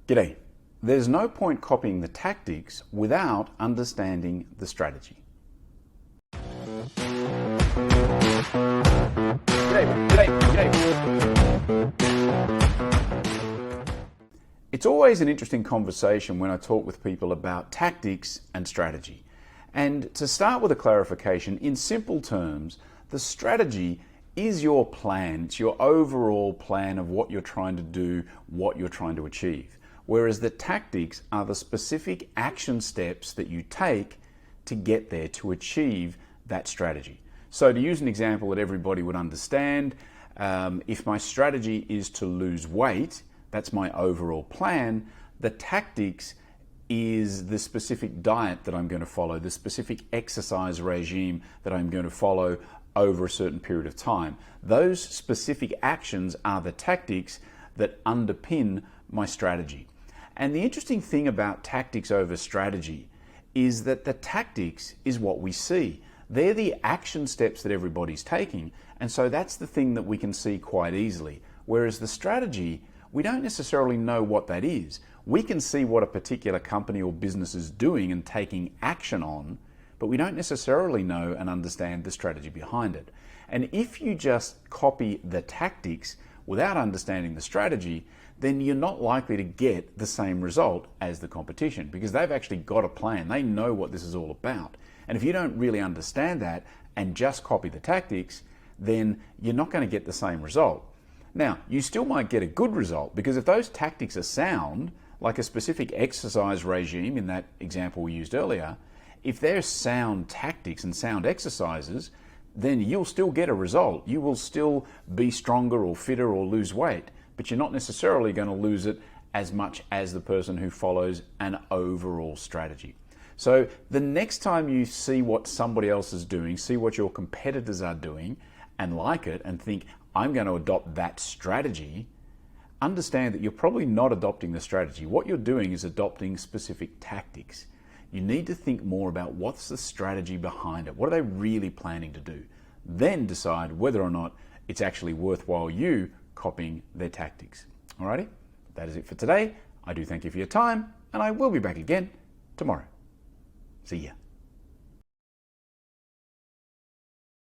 G'day. There's no point copying the tactics without understanding the strategy. It's always an interesting conversation when I talk with people about tactics and strategy. And to start with a clarification, in simple terms, the strategy is your plan. It's your overall plan of what you're trying to do, what you're trying to achieve. Whereas the tactics are the specific action steps that you take to get there, to achieve that strategy. So to use an example that everybody would understand, if my strategy is to lose weight, that's my overall plan, the tactics is the specific diet that I'm going to follow, the specific exercise regime that I'm going to follow over a certain period of time. Those specific actions are the tactics that underpin my strategy. And the interesting thing about tactics over strategy is that the tactics is what we see. They're the action steps that everybody's taking, and so that's the thing that we can see quite easily. Whereas the strategy, we don't necessarily know what that is. We can see what a particular company or business is doing and taking action on, but we don't necessarily know and understand the strategy behind it. And if you just copy the tactics without understanding the strategy, then you're not likely to get the same result as the competition, because they've actually got a plan. They know what this is all about. And if you don't really understand that and just copy the tactics, then you're not going to get the same result. Now, you still might get a good result, because if those tactics are sound, like a specific exercise regime in that example we used earlier, if they're sound tactics and sound exercises, then you'll still get a result. You will still be stronger or fitter or lose weight, but you're not necessarily going to lose it as much as the person who follows an overall strategy. So the next time you see what somebody else is doing, see what your competitors are doing and like it and think, I'm going to adopt that strategy, understand that you're probably not adopting the strategy. What you're doing is adopting specific tactics. You need to think more about what's the strategy behind it. What are they really planning to do? Then decide whether or not it's actually worthwhile you copying their tactics. Alrighty, that is it for today. I do thank you for your time, and I will be back again tomorrow. See ya.